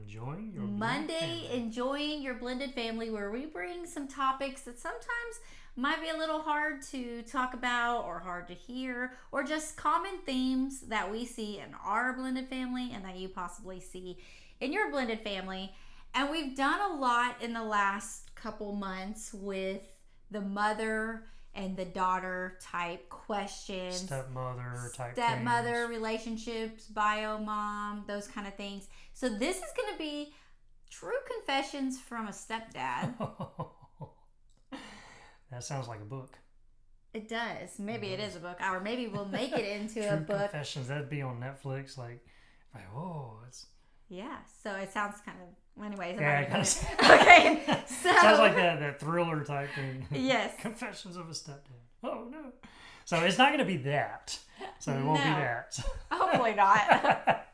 Enjoying Your Blended Family, where we bring some topics that sometimes might be a little hard to talk about or hard to hear, or just common themes that we see in our blended family and that you possibly see in your blended family. And we've done a lot in the last couple months with the mother and the daughter type questions, stepmother relationships, bio mom, those kind of things. So this is going to be true confessions from a stepdad. That sounds like a book. It does. Maybe it is a book, or maybe we'll make it into a book. True confessions. That'd be on Netflix. Like, whoa, it's. Yeah. So it sounds kind of. Anyways. Yeah. Okay. So sounds like that thriller type thing. Yes. Confessions of a stepdad. Oh no. So it's not going to be that. So it won't be that. Hopefully not.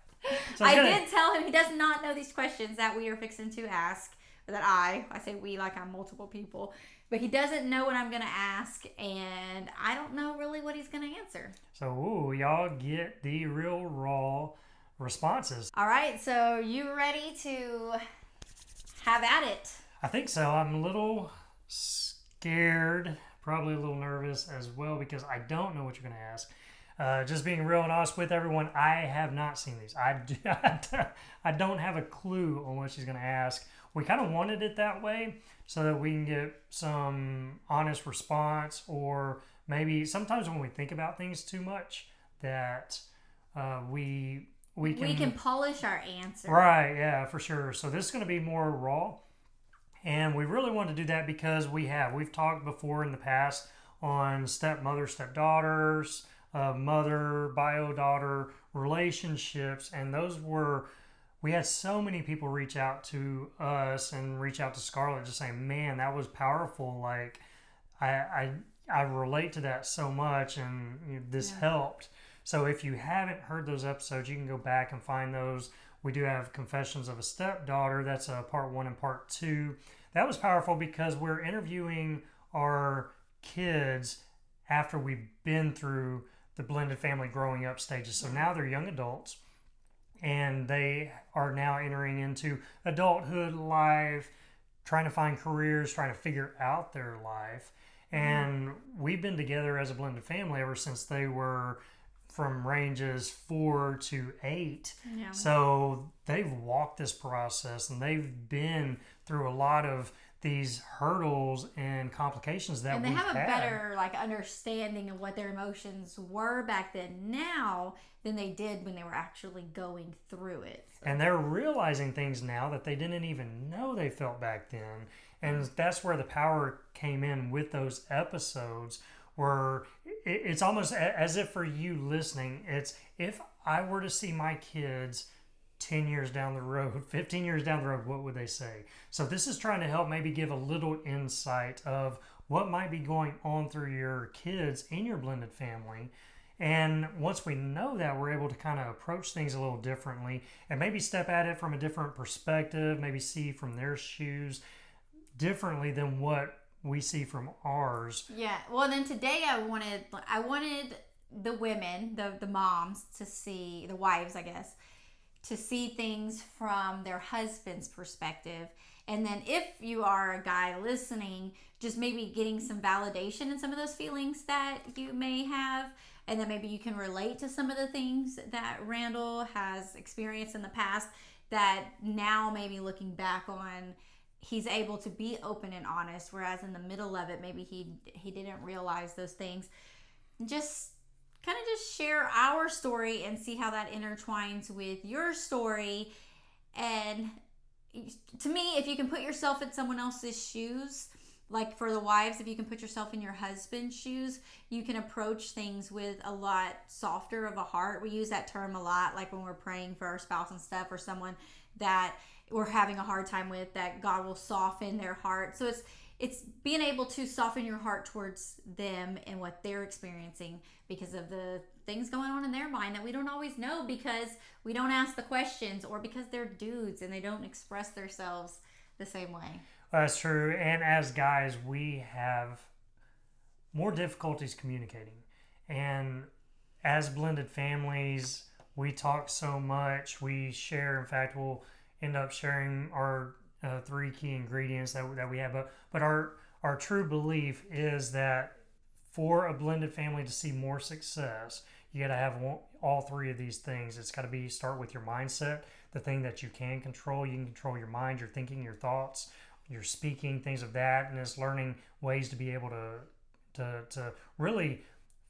So I did tell him he does not know these questions that we are fixing to ask. That I say we like I'm multiple people, but he doesn't know what I'm going to ask, and I don't know really what he's going to answer. So y'all get the real raw responses. All right, so you ready to have at it? I think so. I'm a little scared, probably a little nervous as well, because I don't know what you're going to ask. Just being real and honest with everyone, I have not seen these. I don't have a clue on what she's going to ask. We kind of wanted it that way so that we can get some honest response, or maybe sometimes when we think about things too much that we can polish our answer. Right, yeah, for sure. So this is going to be more raw, and we really want to do that because we've talked before in the past on stepmother, stepdaughters, mother, bio-daughter relationships, and we had so many people reach out to us and reach out to Scarlett just saying, man, that was powerful. Like, I relate to that so much, and this helped. So if you haven't heard those episodes, you can go back and find those. We do have Confessions of a Stepdaughter. That's part 1 and part 2. That was powerful because we're interviewing our kids after we've been through the blended family growing up stages. So now they're young adults, and they are now entering into adulthood life, trying to find careers, trying to figure out their life. And we've been together as a blended family ever since they were from ranges 4 to 8. Yeah. So they've walked this process, and they've been through a lot of these hurdles and complications that we've had. And they have a better understanding of what their emotions were back then now than they did when they were actually going through it. So. And they're realizing things now that they didn't even know they felt back then. And that's where the power came in with those episodes, where it's almost as if for you listening, it's if I were to see my kids 10 years down the road, 15 years down the road, what would they say? So this is trying to help maybe give a little insight of what might be going on through your kids in your blended family. And once we know that, we're able to kind of approach things a little differently and maybe step at it from a different perspective, maybe see from their shoes differently than what we see from ours. Yeah. Well, then today I wanted the women, the moms, to see, the wives, I guess, to see things from their husband's perspective. And then if you are a guy listening, just maybe getting some validation in some of those feelings that you may have. And then maybe you can relate to some of the things that Randall has experienced in the past that now maybe looking back on, he's able to be open and honest. Whereas in the middle of it, maybe he didn't realize those things. Just kind of just share our story and see how that intertwines with your story. And to me, if you can put yourself in someone else's shoes, like for the wives, if you can put yourself in your husband's shoes, you can approach things with a lot softer of a heart. We use that term a lot, like when we're praying for our spouse and stuff, or someone that we're having a hard time with, that God will soften their heart. So it's being able to soften your heart towards them and what they're experiencing because of the things going on in their mind that we don't always know because we don't ask the questions, or because they're dudes and they don't express themselves the same way. That's true. And as guys, we have more difficulties communicating. And as blended families, we talk so much. We share. In fact, we'll end up sharing our three key ingredients that we have. But our true belief is that for a blended family to see more success, you got to have all three of these things. It's got to be start with your mindset, the thing that you can control. You can control your mind, your thinking, your thoughts, your speaking, things of that, and it's learning ways to be able to really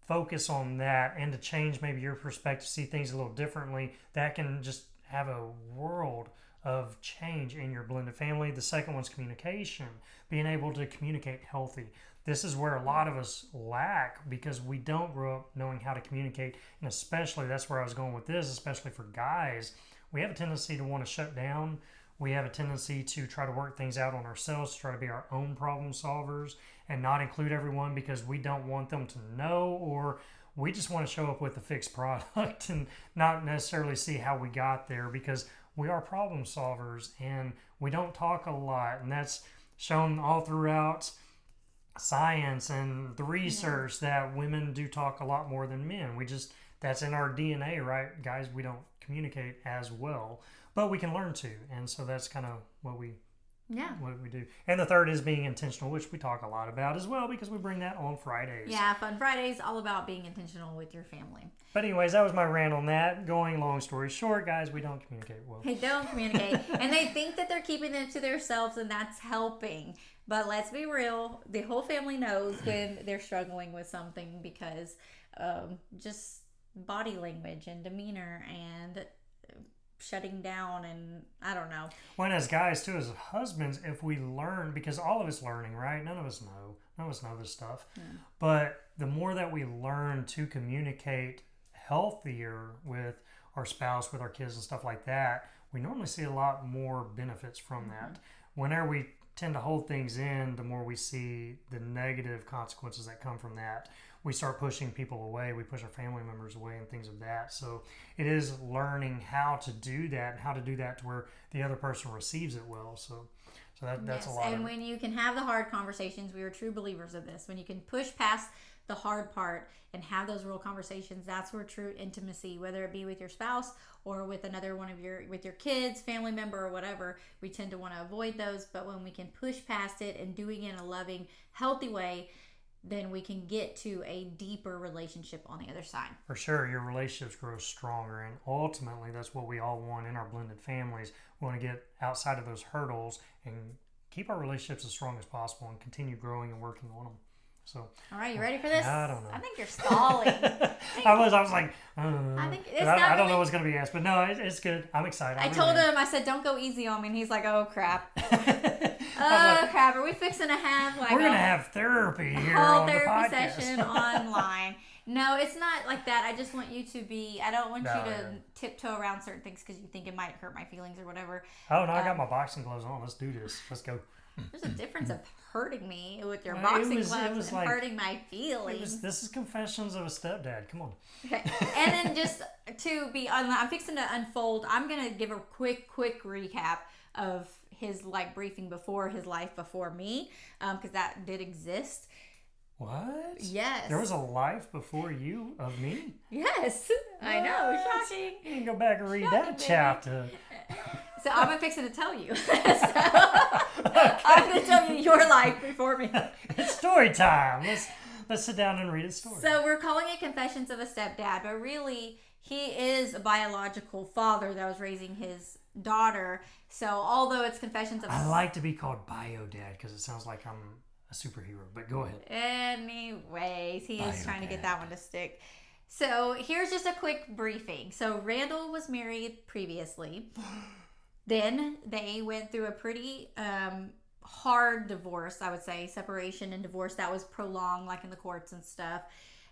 focus on that and to change maybe your perspective, see things a little differently. That can just have a world of change in your blended family. The second one's communication, being able to communicate healthy. This is where a lot of us lack because we don't grow up knowing how to communicate, and especially that's where I was going with this, especially for guys. We have a tendency to want to shut down. We have a tendency to try to work things out on ourselves, to try to be our own problem solvers and not include everyone because we don't want them to know, or we just want to show up with a fixed product and not necessarily see how we got there because we are problem solvers and we don't talk a lot. And that's shown all throughout science and the research that women do talk a lot more than men. That's in our DNA, right? Guys, we don't communicate as well, but we can learn to. And so that's kind of what we do. And the third is being intentional, which we talk a lot about as well because we bring that on Fridays. Yeah, Fun Fridays, all about being intentional with your family. But anyways, that was my rant on that. Going long story short, guys, we don't communicate well. They don't communicate. And they think that they're keeping it to themselves and that's helping. But let's be real, the whole family knows when they're struggling with something because just body language and demeanor and shutting down and I don't know. Well, and as guys too, as husbands, if we learn, because all of us learning, right? None of us know this stuff. Yeah. But the more that we learn to communicate healthier with our spouse, with our kids and stuff like that, we normally see a lot more benefits from that. Whenever we tend to hold things in, the more we see the negative consequences that come from that. We start pushing people away. We push our family members away and things of that. So it is learning how to do that and how to do that to where the other person receives it well. So that's a lot. And when you can have the hard conversations, we are true believers of this. When you can push past the hard part and have those real conversations, that's where true intimacy, whether it be with your spouse or with another one of with your kids, family member or whatever, we tend to want to avoid those. But when we can push past it and doing it in a loving, healthy way, then we can get to a deeper relationship on the other side. For sure, your relationships grow stronger, and ultimately that's what we all want in our blended families. We want to get outside of those hurdles and keep our relationships as strong as possible and continue growing and working on them. So, all right, you ready for this? I don't know. I think you're stalling. I was like, I think it's I don't know what's going to be asked, but no, it's good. I'm excited. I told him, I said, don't go easy on me, and he's like, oh crap. Oh crap! Are we fixing to have we're gonna have therapy here whole on therapy the podcast. session online? No, it's not like that. I just want you to be. I don't want you to tiptoe around certain things because you think it might hurt my feelings or whatever. Oh no, I got my boxing gloves on. Let's do this. Let's go. There's a difference of hurting me with your boxing gloves and like, hurting my feelings. This is Confessions of a Stepdad. Come on. Okay. And then just to be, I'm fixing to unfold. I'm gonna give a quick recap of his briefing before his life before me, because that did exist. What? Yes. There was a life before you of me? Yes. What? I know. Shocking. You can go back and read that chapter. So I'm fixing to tell you. I'm going to tell you your life before me. It's story time. Let's sit down and read a story. So we're calling it Confessions of a Stepdad, but really he is a biological father that was raising his daughter. So although it's Confessions of I like to be called BioDad because it sounds like I'm a superhero, but go ahead. Anyways, he is trying to get that one to stick. So here's just a quick briefing. So Randall was married previously. Then they went through a pretty hard divorce, I would say, separation and divorce that was prolonged, like in the courts and stuff.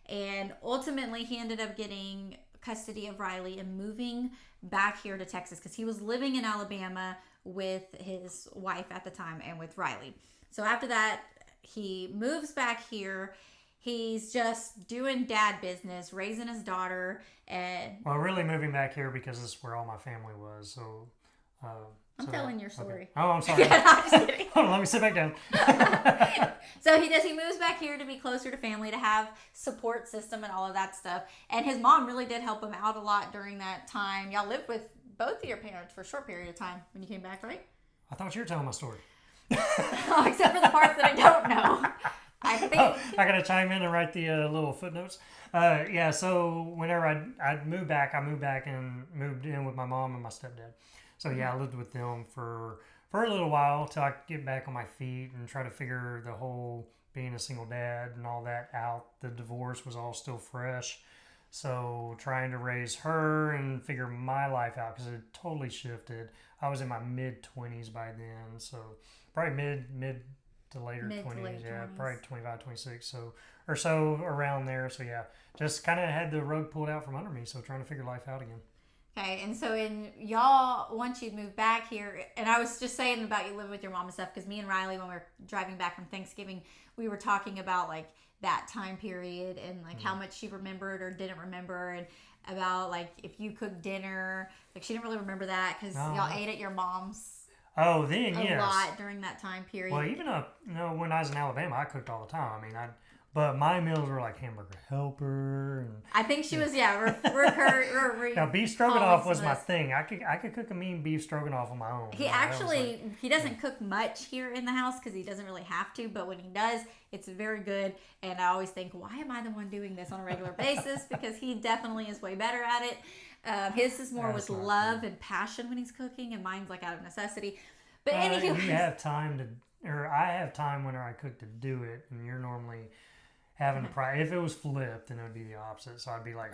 And ultimately, he ended up getting custody of Riley and moving back here to Texas because he was living in Alabama with his wife at the time and with Riley. So after that, he moves back here. He's just doing dad business, raising his daughter, and really moving back here because this is where all my family was. So I'm telling your story. Okay. Oh, I'm sorry. I'm just kidding. Hold on, let me sit back down. So he moves back here to be closer to family, to have support system and all of that stuff. And his mom really did help him out a lot during that time. Y'all lived with both of your parents for a short period of time when you came back, right? I thought you were telling my story. Oh, except for the parts that I don't know. I think. Oh, I gotta chime in and write the little footnotes. Yeah, so whenever I moved back, and moved in with my mom and my stepdad. So yeah, I lived with them for a little while till I could get back on my feet and try to figure the whole being a single dad and all that out. The divorce was all still fresh. So trying to raise her and figure my life out because it totally shifted. I was in my mid-20s by then, so probably mid to later 20s, yeah, 20s. probably 25, 26, so around there. So yeah, just kind of had the rug pulled out from under me, so trying to figure life out again. Okay, and so y'all, once you'd moved back here, and I was just saying about you living with your mom and stuff, because me and Riley, when we were driving back from Thanksgiving, we were talking about like that time period and like how much she remembered or didn't remember, and about like if you cooked dinner, like she didn't really remember that because y'all ate at your mom's. Oh, then a yes. lot during that time period. Well, even when I was in Alabama, I cooked all the time. I mean, but my meals were like hamburger helper and. I think she was Now beef stroganoff was my thing. I could cook a mean beef stroganoff on my own. He doesn't cook much here in the house because he doesn't really have to. But when he does, it's very good. And I always think, why am I the one doing this on a regular basis? Because he definitely is way better at it. His is more with love and passion when he's cooking, and mine's like out of necessity. But anyway, you have time I have time when I cook to do it, and you're normally having to if it was flipped, then it would be the opposite. So I'd be like,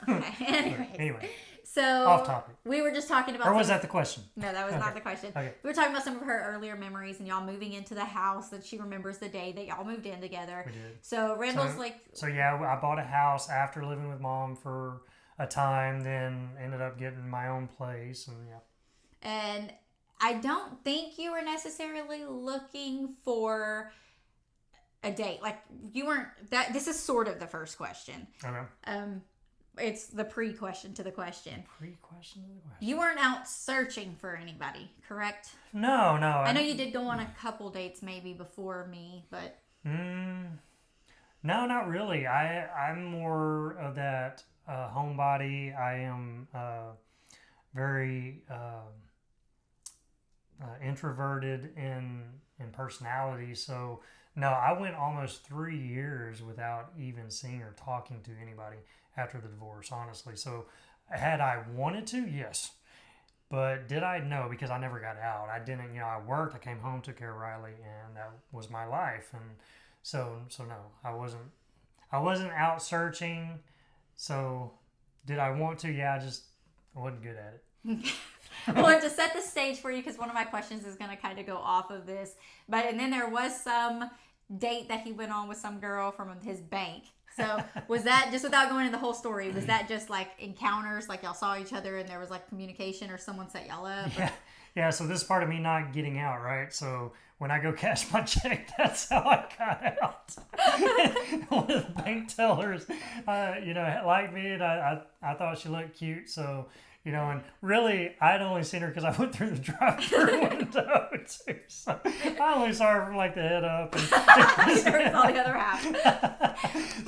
Okay. Anyway. So off topic. We were just talking about. Or was that the question? No, that was not the question. Okay. We were talking about some of her earlier memories and y'all moving into the house that she remembers the day that y'all moved in together. We did. So Randall's So yeah, I bought a house after living with mom for a time, then ended up getting my own place, and yeah. And I don't think you were necessarily looking for a date. Like you weren't that. This is sort of the first question. Okay. It's the pre-question to the question. Pre-question to the question. You weren't out searching for anybody, correct? No. I know you did go on a couple dates maybe before me, but. No, not really. I'm more of that homebody. I am very introverted in personality. So no, I went almost 3 years without even seeing or talking to anybody after the divorce, honestly. So had I wanted to, yes. But did I? No, because I never got out. I didn't, I worked, I came home, took care of Riley, and that was my life. And so no, I wasn't out searching. So did I want to? Yeah, I wasn't good at it. Well, and to set the stage for you, because one of my questions is going to kind of go off of this, and then there was some date that he went on with some girl from his bank. So was that, just without going into the whole story, was that just like encounters, like y'all saw each other and there was like communication, or someone set y'all up? Yeah. So this part of me not getting out, right? So when I go cash my check, that's how I got out. One of the bank tellers, liked me, and I thought she looked cute, so. And really, I'd only seen her because I went through the drive-thru window, too. So I only saw her from, like, the head up. And never saw the other half.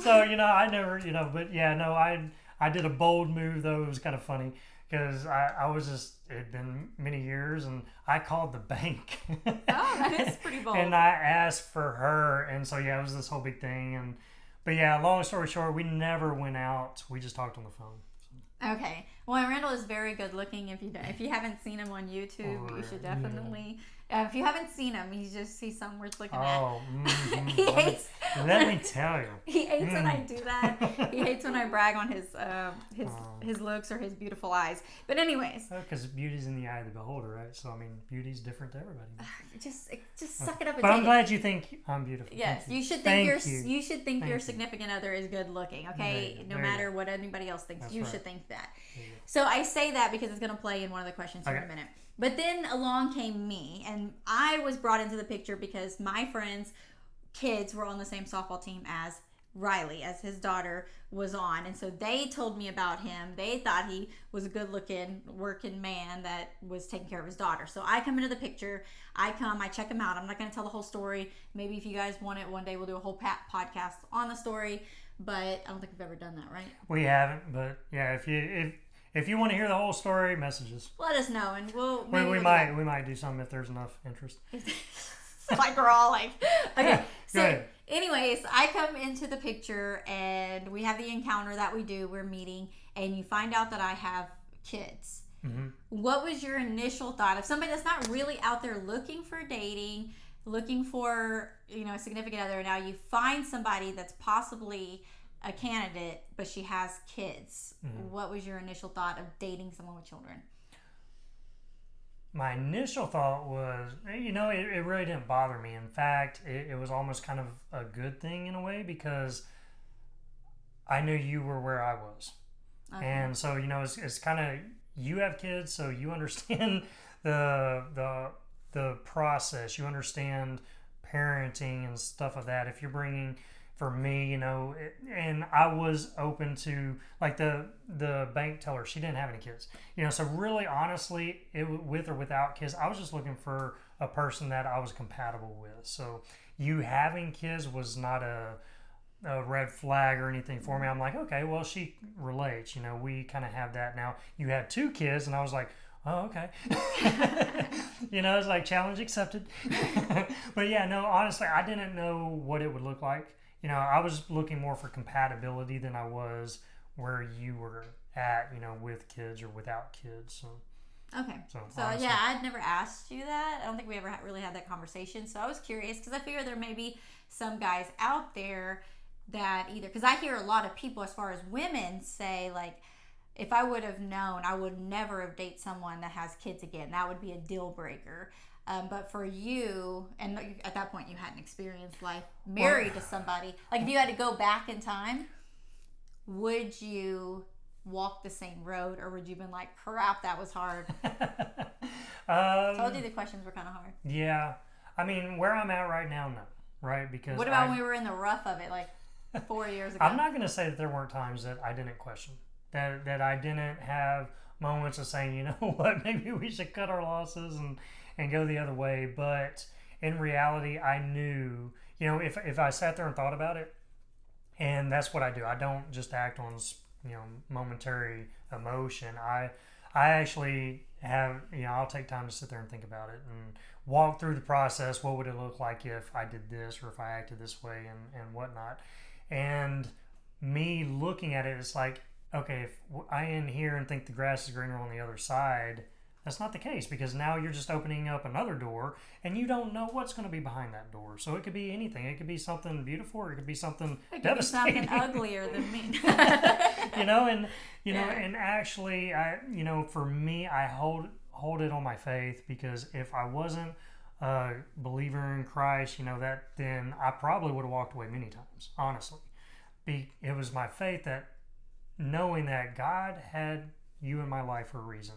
So, I never, but, yeah, no, I did a bold move, though. It was kind of funny because I was just, it had been many years, and I called the bank. Oh, that is pretty bold. And I asked for her, and so, yeah, it was this whole big thing. But, yeah, long story short, we never went out. We just talked on the phone. Okay. Well, Randall is very good looking. If you haven't seen him on YouTube, you should definitely. If you haven't seen him, he's something worth looking at. He hates. Let me tell you. He hates when I do that. He hates when I brag on his looks or his beautiful eyes. But anyways. Because beauty's in the eye of the beholder, right? So I mean, beauty's different to everybody. Just suck it up. And but I'm glad you think I'm beautiful. Yes, you should think your significant other is good looking. Okay, no matter what anybody else thinks, you should think that. So I say that because it's going to play in one of the questions here in a minute. But then along came me, and I was brought into the picture because my friends' kids were on the same softball team as Riley, as his daughter was on. And so they told me about him. They thought he was a good-looking, working man that was taking care of his daughter. So I come into the picture. I check him out. I'm not going to tell the whole story. Maybe if you guys want it, one day we'll do a whole podcast on the story. But I don't think we've ever done that, right? We haven't. But yeah, if if you want to hear the whole story, messages. Let us know, and We might do something if there's enough interest. Like we're all like, okay. Go ahead. Anyways, I come into the picture and we have the encounter that we do. We're meeting, and you find out that I have kids. Mm-hmm. What was your initial thought of somebody that's not really out there looking for dating, looking for a significant other? Now you find somebody that's possibly a candidate, but she has kids. Mm-hmm. What was your initial thought of dating someone with children? My initial thought was, it really didn't bother me. In fact, it was almost kind of a good thing in a way because I knew you were where I was. Okay. And so, it's kind of, you have kids, so you understand the process. You understand parenting and stuff of that. If you're bringing, for me, and I was open to, like the bank teller, she didn't have any kids, so really, honestly, with or without kids, I was just looking for a person that I was compatible with. So you having kids was not a red flag or anything for me. I'm like, okay, well, she relates, we kind of have that now. You had 2 kids, and I was like, oh, okay. It's like challenge accepted. But yeah, no, honestly, I didn't know what it would look like. I was looking more for compatibility than I was where you were at, with kids or without kids. So. Okay. So yeah, I'd never asked you that. I don't think we ever really had that conversation. So I was curious because I figure there may be some guys out there that either, because I hear a lot of people as far as women say, like, if I would have known, I would never have dated someone that has kids again. That would be a deal breaker. But for you, and at that point you hadn't experienced life married to somebody, like if you had to go back in time, would you walk the same road, or would you have been like, crap, that was hard? Told you the questions were kind of hard. Yeah. I mean, where I'm at right now, no. Right? Because what about when we were in the rough of it, like 4 years ago? I'm not going to say that there weren't times that I didn't question. That I didn't have moments of saying, you know what, maybe we should cut our losses and go the other way. But in reality, I knew, if I sat there and thought about it, and that's what I do. I don't just act on, momentary emotion. I actually have, I'll take time to sit there and think about it and walk through the process. What would it look like if I did this or if I acted this way and whatnot? And me looking at it, it's like, okay, if I in here and think the grass is greener on the other side, that's not the case, because now you're just opening up another door and you don't know what's going to be behind that door. So it could be anything. It could be something beautiful, or it could be something devastating. Be something uglier than me. And actually, for me, I hold it on my faith, because if I wasn't a believer in Christ, then I probably would have walked away many times, honestly. It was my faith that, knowing that God had you in my life for a reason,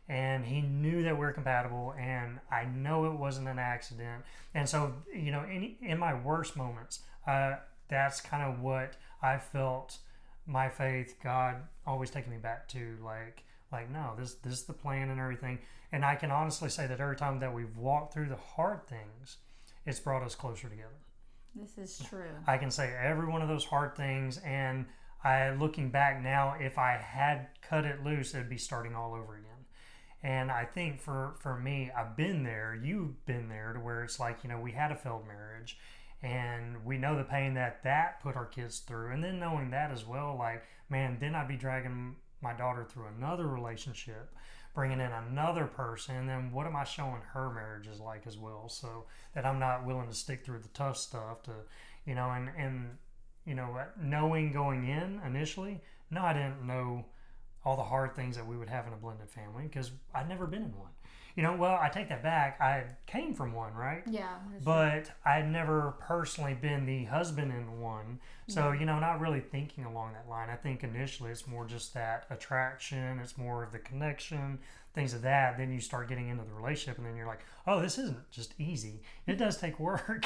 and he knew that we're compatible, and I know it wasn't an accident. And so, in my worst moments, that's kind of what I felt, my faith, God always taking me back to, like no, this is the plan and everything. And I can honestly say that every time that we've walked through the hard things, it's brought us closer together. This is true. I can say every one of those hard things, and looking back now, if I had cut it loose, it'd be starting all over again. And I think for me, I've been there, you've been there, to where it's like, we had a failed marriage, and we know the pain that put our kids through. And then knowing that as well, like, man, then I'd be dragging my daughter through another relationship, bringing in another person, and then what am I showing her marriage is like as well? So that I'm not willing to stick through the tough stuff to, knowing going in initially, no, I didn't know all the hard things that we would have in a blended family, because I'd never been in one. Well, I take that back. I came from one, right? Yeah. But I'd never personally been the husband in one. So, not really thinking along that line. I think initially it's more just that attraction. It's more of the connection, things of that. Then you start getting into the relationship, and then you're like, oh, this isn't just easy. It does take work.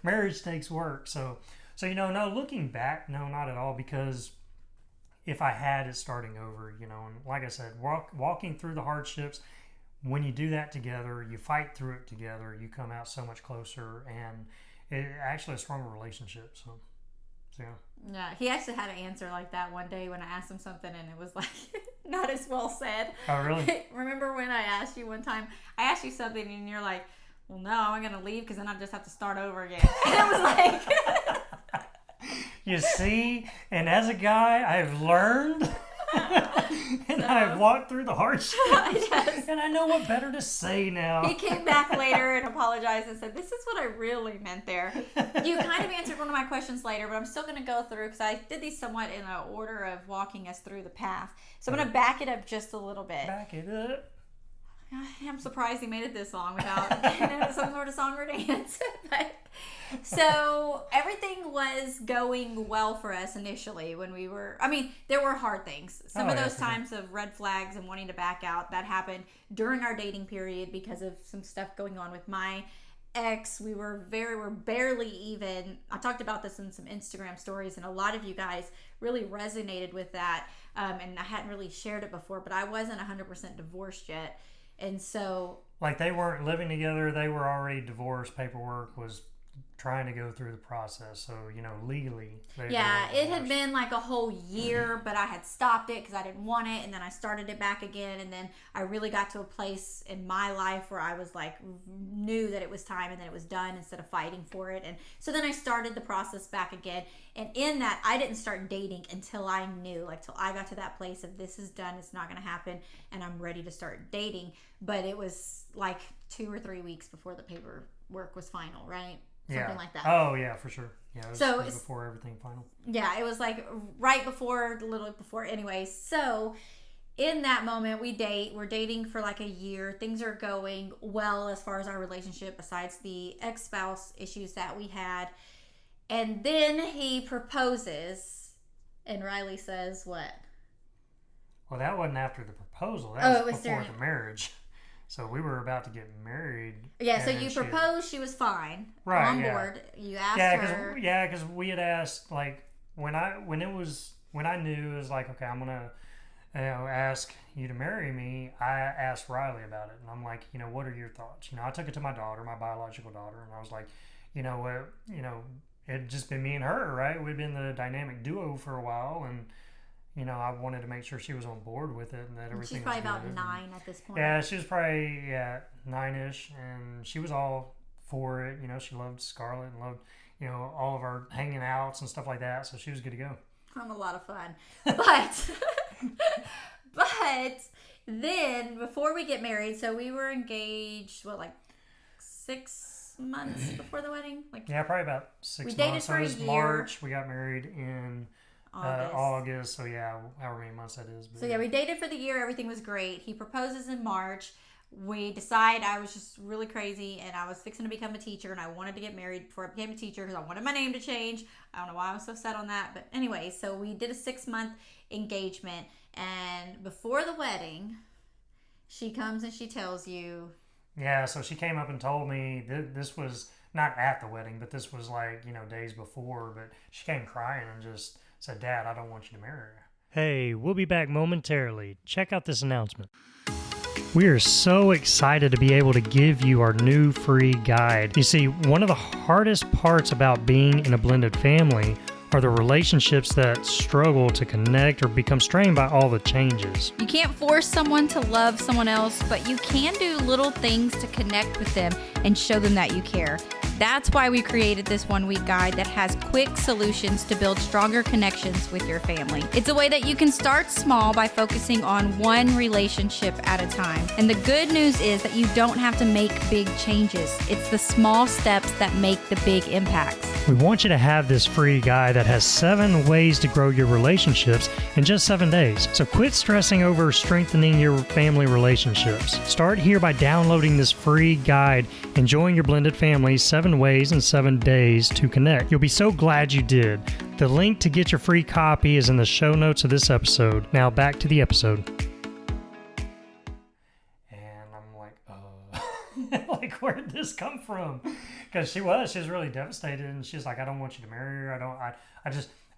Marriage takes work. So, no, looking back, no, not at all, because if I had it starting over, and like I said, walking through the hardships, when you do that together, you fight through it together, you come out so much closer, and it actually a stronger relationship. So yeah. Yeah, he actually had an answer like that one day when I asked him something, and it was like, not as well said. Oh, really? Remember when I asked you one time, I asked you something and you're like, well, no, I'm going to leave because then I just have to start over again. And it was like... You see? And as a guy, I've learned... and I've walked through the hardships. Yes. And I know what better to say now. He came back later and apologized and said, this is what I really meant there. You kind of answered one of my questions later, but I'm still going to go through because I did these somewhat in an order of walking us through the path. So I'm going to back it up just a little bit. Back it up. I'm surprised he made it this long without some sort of song or dance. So everything was going well for us initially when we were, I mean, there were hard things. Some of those times of red flags and wanting to back out, that happened during our dating period because of some stuff going on with my ex. We're barely even. I talked about this in some Instagram stories, and a lot of you guys really resonated with that. And I hadn't really shared it before, but I wasn't 100% divorced yet. And so, like, they weren't living together, they were already divorced. Paperwork was trying to go through the process, so legally it had been like a whole year, but I had stopped it because I didn't want it, and then I started it back again, and then I really got to a place in my life where I was like, knew that it was time and that it was done instead of fighting for it. And so then I started the process back again, and in that I didn't start dating until I knew, like, till I got to that place of this is done, it's not going to happen, and I'm ready to start dating. But it was like 2 or 3 weeks before the paperwork was final, right? Something like that. Oh, yeah, for sure. Yeah, it was before everything final. Yeah, it was like right before, a little before. Anyway, so in that moment, we're dating for like a year. Things are going well as far as our relationship, besides the ex-spouse issues that we had. And then he proposes, and Riley says what? Well, that wasn't after the proposal. That was before the marriage. So we were about to get married. Yeah, so you proposed, she was fine. Right, on board. You asked her. Because we had asked, like, when I knew it was like, okay, I'm going to ask you to marry me, I asked Riley about it. And I'm like, what are your thoughts? I took it to my daughter, my biological daughter, and I was like, it'd just been me and her, right? We'd been the dynamic duo for a while, and I wanted to make sure she was on board with it and that everything was good. She's probably about 9 at this point. Yeah, she was probably 9-ish, and she was all for it. She loved Scarlett and loved all of our hanging outs and stuff like that. So she was good to go. I'm a lot of fun, but but then before we get married, so we were engaged. What, like 6 months before the wedding? Probably about 6 months. We dated for a year. So it was March. We got married in August, so however many months that is. So we dated for the year. Everything was great. He proposes in March. We decide I was just really crazy, and I was fixing to become a teacher, and I wanted to get married before I became a teacher because I wanted my name to change. I don't know why I was so set on that, but anyway, so we did a 6-month engagement, and before the wedding, she comes and she tells you. Yeah, so she came up and told me this was not at the wedding, but this was like, days before, but she came crying and just said, Dad, I don't want you to marry her. Hey, we'll be back momentarily. Check out this announcement. We are so excited to be able to give you our new free guide. You see, one of the hardest parts about being in a blended family are the relationships that struggle to connect or become strained by all the changes. You can't force someone to love someone else, but you can do little things to connect with them and show them that you care. That's why we created this 1-week guide that has quick solutions to build stronger connections with your family. It's a way that you can start small by focusing on one relationship at a time. And the good news is that you don't have to make big changes. It's the small steps that make the big impacts. We want you to have this free guide that has 7 ways to grow your relationships in just 7 days. So quit stressing over strengthening your family relationships. Start here by downloading this free guide, Enjoying Your Blended Family, 7 Ways in 7 Days to Connect. You'll be so glad you did. The link to get your free copy is in the show notes of this episode. Now back to the episode. And I'm like, like, where did this come from? Because she was really devastated, and she's like, I don't want you to marry her.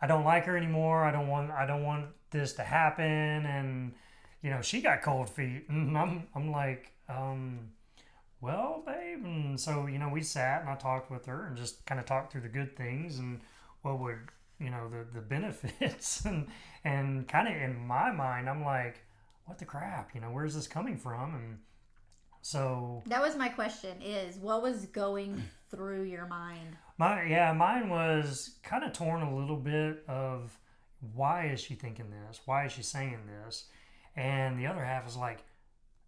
I don't like her anymore. I don't want this to happen. And she got cold feet, and I'm like, well, babe. And so we sat and I talked with her and just kind of talked through the good things and what would the benefits and kind of in my mind, I'm like, what the crap, where's this coming from? And so that was my question: is what was going through your mind? Mine was kind of torn a little bit of why is she thinking this? Why is she saying this? And the other half is like,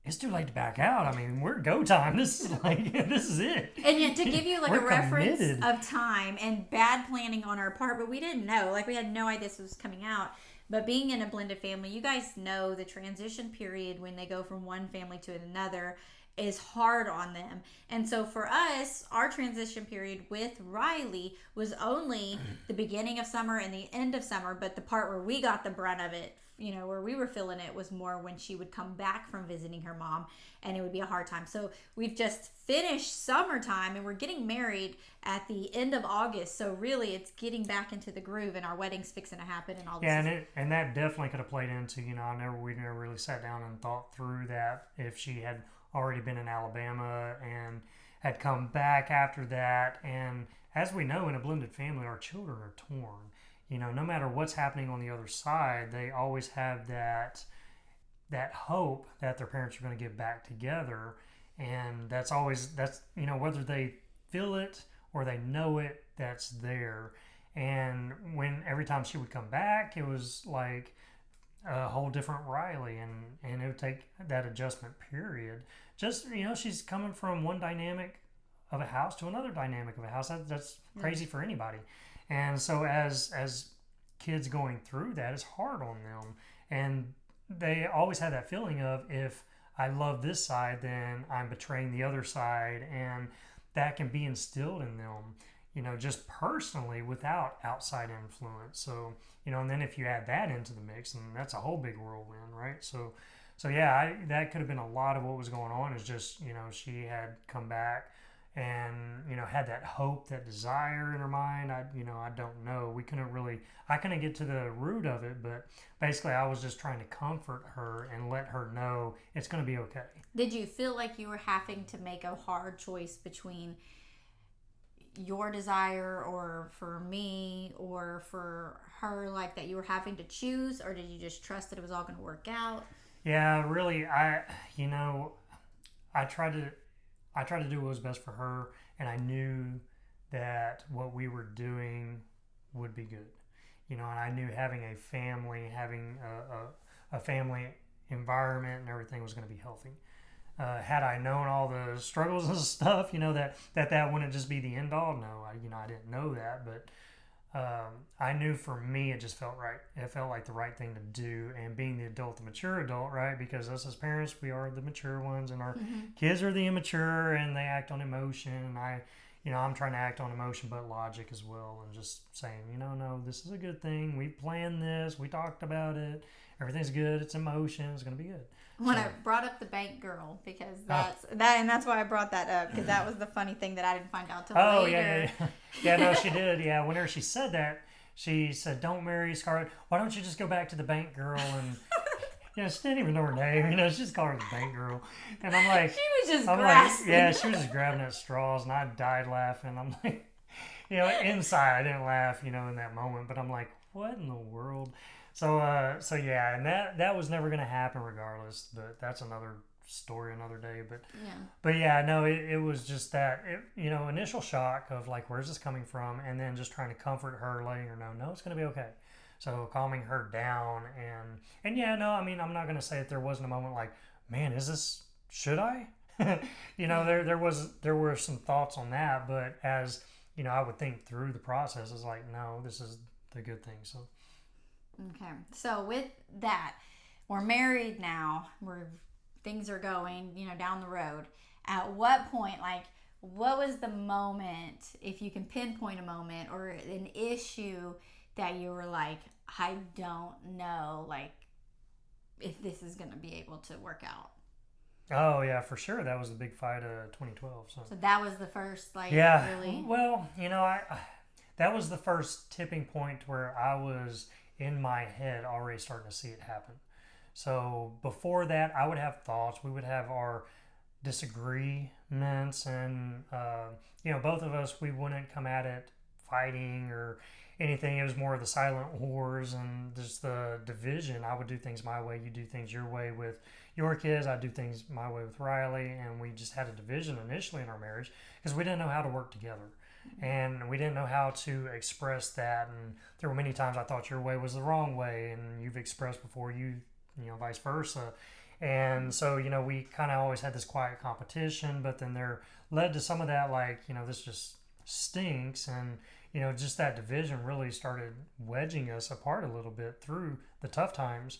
it's too late to back out. I mean, we're go time. This is this is it. And yet to give you like a reference committed. of time and bad planning on our part, but we didn't know. Like we had no idea this was coming out. But being in a blended family, you guys know the transition period when they go from one family to another is hard on them. And so for us, our transition period with Riley was only the beginning of summer and the end of summer, but the part where we got the brunt of it, where we were feeling it was more when she would come back from visiting her mom, and it would be a hard time. So we've just finished summertime and we're getting married at the end of August. So really it's getting back into the groove, and our wedding's fixing to happen and all this. Yeah, and that definitely could have played into, we never really sat down and thought through that if she had already been in Alabama and had come back after that. And as we know, in a blended family, our children are torn. No matter what's happening on the other side, they always have that hope that their parents are going to get back together. And that's whether they feel it or they know it, that's there. And every time she would come back, it was like a whole different Riley, and it would take that adjustment period. Just, she's coming from one dynamic of a house to another dynamic of a house. That's crazy for anybody. And so as kids going through that, it's hard on them. And they always have that feeling of, if I love this side, then I'm betraying the other side. And that can be instilled in them, just personally without outside influence. So, and then if you add that into the mix, then that's a whole big whirlwind, right? So yeah, that could have been a lot of what was going on, is just, she had come back and, had that hope, that desire in her mind. I don't know. I couldn't get to the root of it, but basically I was just trying to comfort her and let her know it's going to be okay. Did you feel like you were having to make a hard choice between your desire or for me or for her, like that you were having to choose, or did you just trust that it was all going to work out? Yeah, really, I tried to do what was best for her, and I knew that what we were doing would be good. And I knew having a family, having a family environment and everything was going to be healthy. Had I known all the struggles and stuff, that wouldn't just be the end all. No, I didn't know that, but I knew for me it just felt right. It felt like the right thing to do, and being the mature adult, right? Because us as parents, we are the mature ones, and our kids are the immature, and they act on emotion. And I'm trying to act on emotion, but logic as well, and just saying, no, this is a good thing. We planned this. We talked about it. Everything's good. It's emotion. It's going to be good. When I brought up the bank girl, because that's why I brought that up, because that was the funny thing that I didn't find out till later. Yeah, no, she did. Yeah, whenever she said that, she said, "Don't marry Scarlett. Why don't you just go back to the bank girl?" And she didn't even know her name. She just called her the bank girl. And I'm like, she was just grasping. Yeah, she was just grabbing at straws, and I died laughing. I'm like, inside I didn't laugh, in that moment, but I'm like, what in the world? So yeah, and that was never going to happen regardless, but that's another story another day. But yeah, no, it was just that, initial shock of like, where's this coming from? And then just trying to comfort her, letting her know, no, it's going to be okay. So calming her down, and yeah, no, I mean, I'm not going to say that there wasn't a moment like, man, should I? There were some thoughts on that, but as, I would think through the process, it's like, no, this is the good thing. So. Okay. So with that, we're married now. Things are going, down the road. At what point, like, what was the moment, if you can pinpoint a moment or an issue that you were like, I don't know, like, if this is going to be able to work out? Oh, yeah, for sure. That was the big fight of 2012. So that was the first, like, yeah, really? Well, that was the first tipping point where I was in my head already starting to see it happen. So before that, I would have thoughts. We would have our disagreements, and both of us, we wouldn't come at it fighting or anything. It was more of the silent wars and just the division. I would do things my way, you do things your way with your kids, I do things my way with Riley, and we just had a division initially in our marriage because we didn't know how to work together. And we didn't know how to express that, and there were many times I thought your way was the wrong way, and you've expressed before vice versa. And so, we kind of always had this quiet competition, but then there led to some of that, like, this just stinks. And, just that division really started wedging us apart a little bit through the tough times.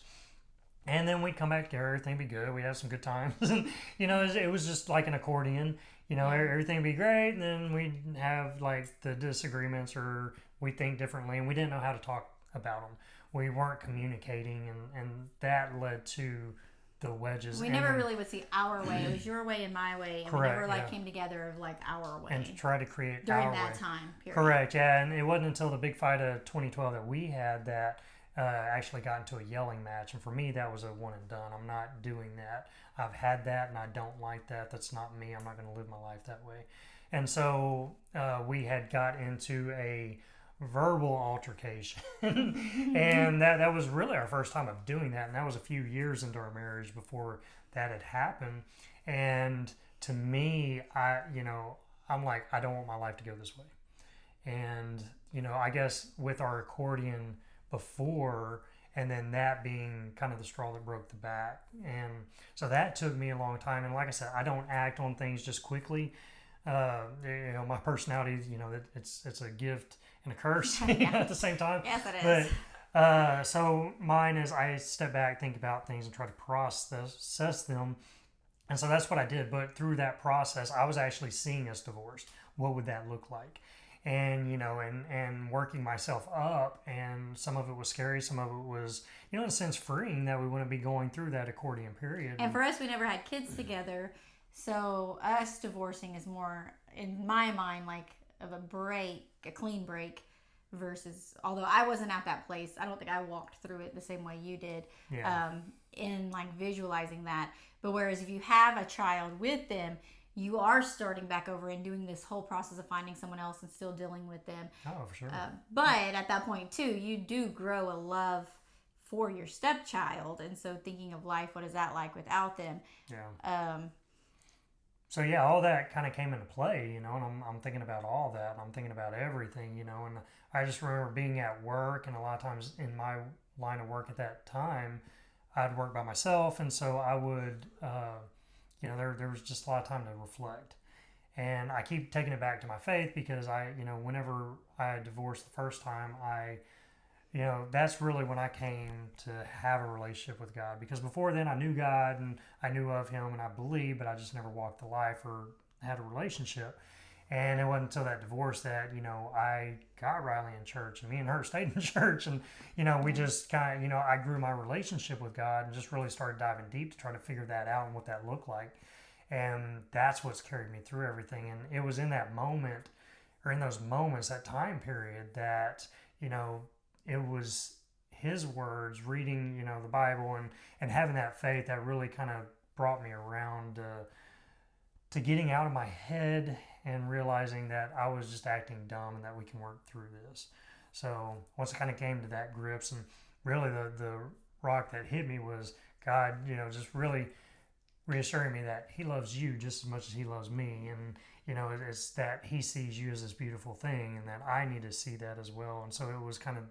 And then we'd come back together, everything would be good. We'd have some good times. And, it was just like an accordion. Everything would be great. And then we'd have like the disagreements or we think differently. And we didn't know how to talk about them. We weren't communicating. And that led to the wedges. We never really would see our way. It was your way and my way. And correct, we never came together of like our way. And to try to create during our that way. time period. Correct, yeah. And it wasn't until the big fight of 2012 that we had that actually got into a yelling match. And for me, that was a one and done. I'm not doing that. I've had that and I don't like that. That's not me. I'm not going to live my life that way. And so we had got into a verbal altercation. And that was really our first time of doing that. And that was a few years into our marriage before that had happened. And to me, I'm like, I don't want my life to go this way. And, I guess with our accordion before, and then that being kind of the straw that broke the back. And so that took me a long time. And like I said, I don't act on things just quickly. My personality, it's a gift and a curse at the same time. Yes, it is. But so mine is I step back, think about things, and try to process them. And so that's what I did. But through that process, I was actually seeing us divorced. What would that look like? And, and working myself up. And some of it was scary. Some of it was, in a sense, freeing that we wouldn't be going through that accordion period. And for us, we never had kids together. So us divorcing is more, in my mind, like of a clean break versus, although I wasn't at that place, I don't think I walked through it the same way you did in like visualizing that. But whereas if you have a child with them, you are starting back over and doing this whole process of finding someone else and still dealing with them. Oh, for sure. But at that point, too, you do grow a love for your stepchild. And so thinking of life, what is that like without them? Yeah. So, yeah, all that kind of came into play, and I'm thinking about all that. I'm thinking about everything, and I just remember being at work, and a lot of times in my line of work at that time, I'd work by myself, and so I would... there was just a lot of time to reflect. And I keep taking it back to my faith because whenever I divorced the first time, that's really when I came to have a relationship with God. Because before then I knew God and I knew of Him and I believed, but I just never walked the life or had a relationship. And it wasn't until that divorce that, I got Riley in church and me and her stayed in church. And, we just kind of, I grew my relationship with God and just really started diving deep to try to figure that out and what that looked like. And that's what's carried me through everything. And it was in that moment or in those moments, that time period that, it was His words, reading, the Bible and having that faith that really kind of brought me around to getting out of my head and realizing that I was just acting dumb and that we can work through this. So once I kind of came to that grips, and really the rock that hit me was God, just really reassuring me that He loves you just as much as He loves me. And, it's that He sees you as this beautiful thing and that I need to see that as well. And so it was kind of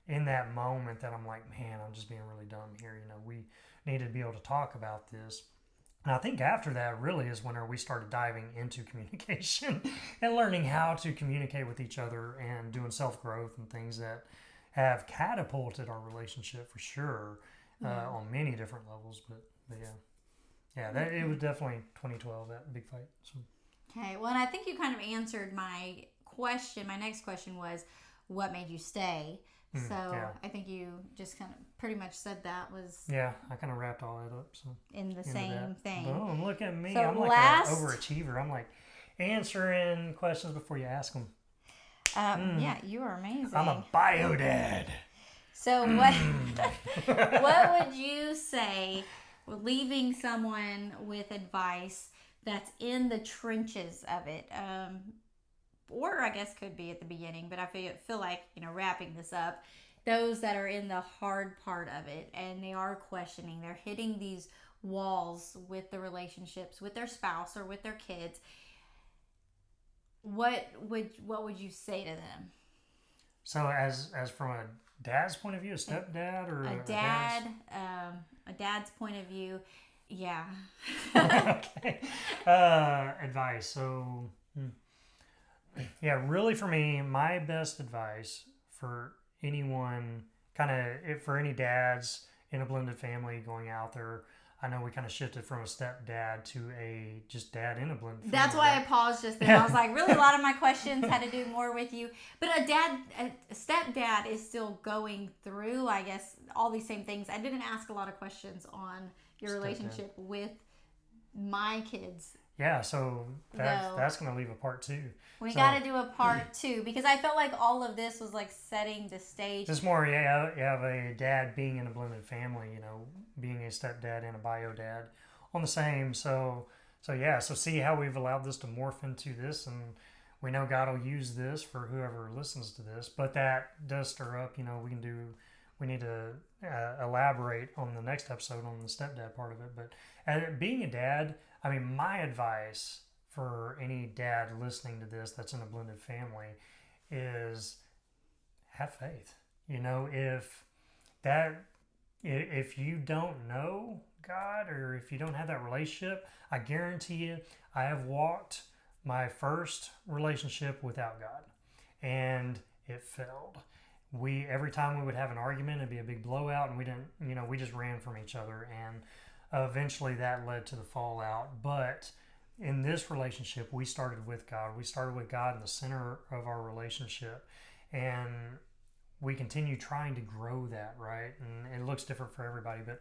in that moment that I'm like, man, I'm just being really dumb here. We need to be able to talk about this. And I think after that really is when we started diving into communication and learning how to communicate with each other and doing self-growth and things that have catapulted our relationship for sure on many different levels. But yeah, it was definitely 2012, that big fight. So. Okay, well, and I think you kind of answered my question. My next question was, what made you stay? So I think you just kind of pretty much said that was... Yeah, I kind of wrapped all that up. So in the same thing. Boom, look at me. So I'm like an overachiever. I'm like answering questions before you ask them. Yeah, you are amazing. I'm a BioDad. So what would you say, leaving someone with advice that's in the trenches of it, or I guess could be at the beginning, but I feel like, wrapping this up, those that are in the hard part of it and they are questioning, they're hitting these walls with the relationships with their spouse or with their kids, what would you say to them? So as from a dad's point of view, a stepdad, or a dad, a dad's point of view, yeah. Okay. Advice. So, yeah, really for me, my best advice for anyone, for any dads in a blended family going out there. I know we kind of shifted from a stepdad to a just dad in a blended family. That's why I paused just then. I was like, really, a lot of my questions had to do more with you. But a stepdad is still going through, I guess, all these same things. I didn't ask a lot of questions on your relationship with my kids. Yeah, so that's going to leave a part 2. We got to do a part 2 because I felt like all of this was like setting the stage. It's more, you have a dad being in a blended family, being a stepdad and a BioDad on the same. So see how we've allowed this to morph into this, and we know God will use this for whoever listens to this. But that does stir up, we need to elaborate on the next episode on the stepdad part of it. But being a dad, I mean, my advice for any dad listening to this that's in a blended family is have faith. If you don't know God, or if you don't have that relationship, I guarantee you, I have walked my first relationship without God, and it failed. Every time we would have an argument, it'd be a big blowout, and we just ran from each other, and eventually that led to the fallout. But in this relationship, we started with God. We started with God in the center of our relationship, and we continue trying to grow that, right? And it looks different for everybody, but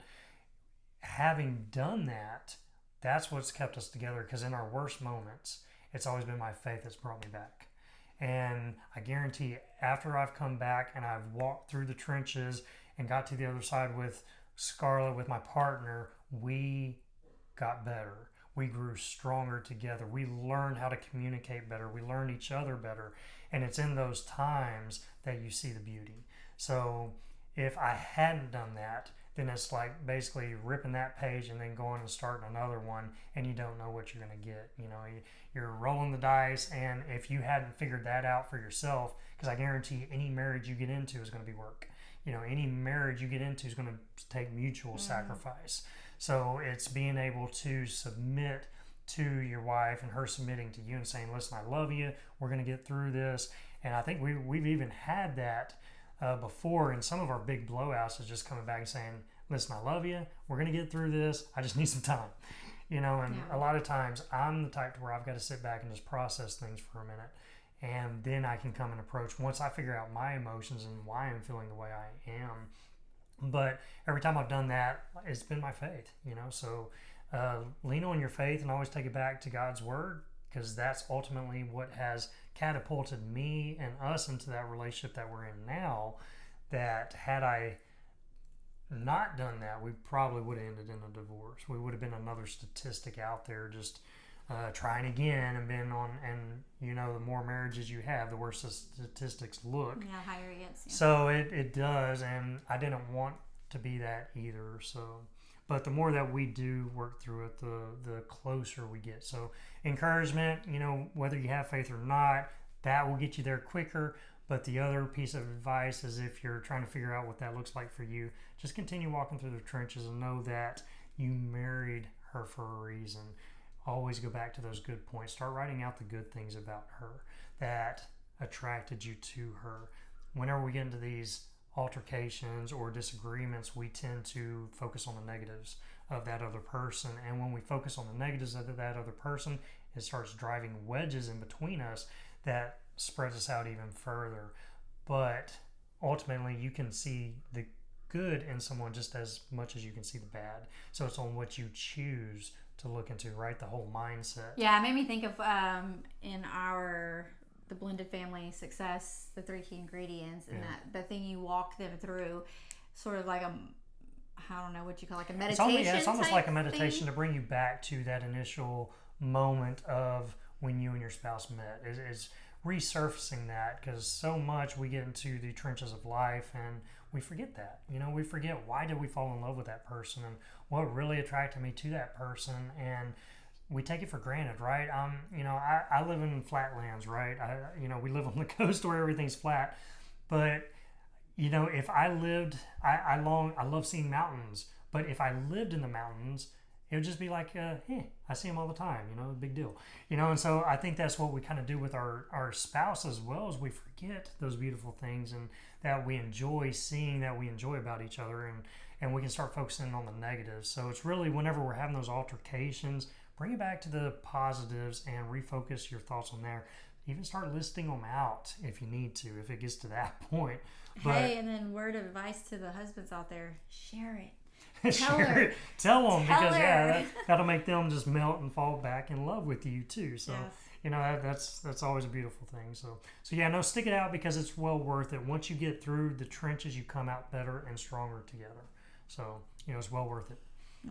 having done that, that's what's kept us together, because in our worst moments, it's always been my faith that's brought me back. And I guarantee after I've come back and I've walked through the trenches and got to the other side with Scarlett, with my partner, we got better. We grew stronger together. We learned how to communicate better. We learned each other better. And it's in those times that you see the beauty. So if I hadn't done that, then it's like basically ripping that page and then going and starting another one, and you don't know what you're going to get. You're rolling the dice, and if you hadn't figured that out for yourself, because I guarantee you, any marriage you get into is going to be work. Any marriage you get into is going to take mutual sacrifice. So it's being able to submit to your wife and her submitting to you and saying, listen, I love you. We're going to get through this. And I think we've even had that before in some of our big blowouts, is just coming back and saying, listen, I love you. We're going to get through this. I just need some time. A lot of times I'm the type to where I've got to sit back and just process things for a minute. And then I can come and approach once I figure out my emotions and why I'm feeling the way I am. But every time I've done that, it's been my faith, So lean on your faith and always take it back to God's word, because that's ultimately what has catapulted me and us into that relationship that we're in now. That had I not done that, we probably would have ended in a divorce. We would have been another statistic out there just trying again and been on, and the more marriages you have, the worse the statistics look. Yeah, higher it gets. Yeah. So it does, and I didn't want to be that either. So, but the more that we do work through it, the closer we get. So encouragement, whether you have faith or not, that will get you there quicker. But the other piece of advice is, if you're trying to figure out what that looks like for you, just continue walking through the trenches and know that you married her for a reason. Always go back to those good points. Start writing out the good things about her that attracted you to her. Whenever we get into these altercations or disagreements, we tend to focus on the negatives of that other person. And when we focus on the negatives of that other person, it starts driving wedges in between us that spreads us out even further. But ultimately, you can see the good in someone just as much as you can see the bad. So it's on what you choose to look into, right? The whole mindset. Yeah, it made me think of in the blended family success, the 3 key ingredients, and that the thing you walk them through, sort of like I don't know what you call, like a meditation. It's almost like a meditation thing to bring you back to that initial moment of when you and your spouse met. Is resurfacing that, because so much we get into the trenches of life and we forget that. We forget, why did we fall in love with that person and what really attracted me to that person, and we take it for granted, right? I live in flatlands, right? We live on the coast where everything's flat, but if I lived, I love seeing mountains, but if I lived in the mountains, it would just be like, I see them all the time, big deal. And so I think that's what we kind of do with our spouse as well, as we forget those beautiful things and that we enjoy seeing, that we enjoy about each other, and we can start focusing on the negatives. So it's really, whenever we're having those altercations, bring it back to the positives and refocus your thoughts on there. Even start listing them out if you need to, if it gets to that point. Hey, and then word of advice to the husbands out there, share it. Tell them, because that'll make them just melt and fall back in love with you too. So yes. That's always a beautiful thing. So stick it out, because it's well worth it. Once you get through the trenches, you come out better and stronger together. So it's well worth it.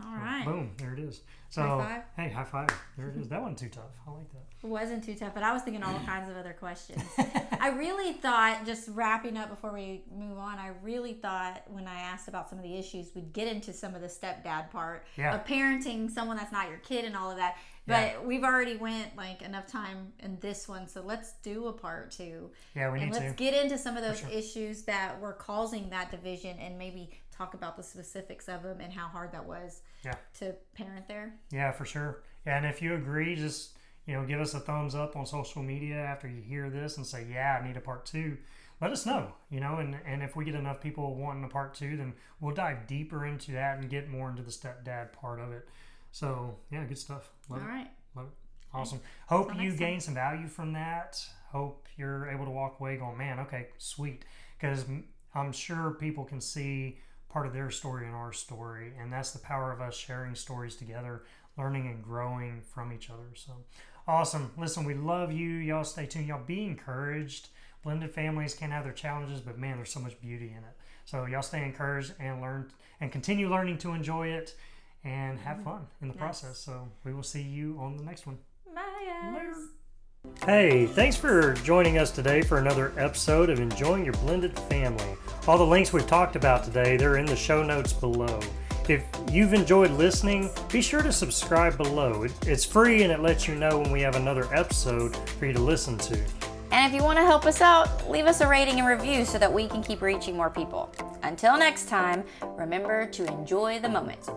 All right. Boom, there it is. So high five. Hey, high five. There it is. That wasn't too tough. I like that. It wasn't too tough, but I was thinking all kinds of other questions. I really thought, just wrapping up before we move on, I really thought when I asked about some of the issues, we'd get into some of the stepdad part of parenting someone that's not your kid and all of that. But we've already went enough time in this one, so let's do a part 2. Yeah, we need to. Let's get into some of those issues that were causing that division, and maybe talk about the specifics of them and how hard that was to parent there. Yeah, for sure. Yeah, and if you agree, just give us a thumbs up on social media after you hear this and say, I need a part 2. Let us know, and if we get enough people wanting a part 2, then we'll dive deeper into that and get more into the stepdad part of it. So good stuff. Love it. Awesome. Hope you gain some value from that. Hope you're able to walk away going, man, okay, sweet. Because I'm sure people can see part of their story in our story, and that's the power of us sharing stories together, learning and growing from each other. So awesome. Listen, we love you. Y'all stay tuned. Y'all be encouraged. Blended families can have their challenges, but man, there's so much beauty in it. So y'all stay encouraged and learn and continue learning to enjoy it and have fun in the process. So we will see you on the next one. Bye, guys. Later. Hey, thanks for joining us today for another episode of Enjoying Your Blended Family. All the links we've talked about today, they're in the show notes below. If you've enjoyed listening, be sure to subscribe below. It's free, and it lets you know when we have another episode for you to listen to. And if you want to help us out, leave us a rating and review so that we can keep reaching more people. Until next time, remember to enjoy the moment.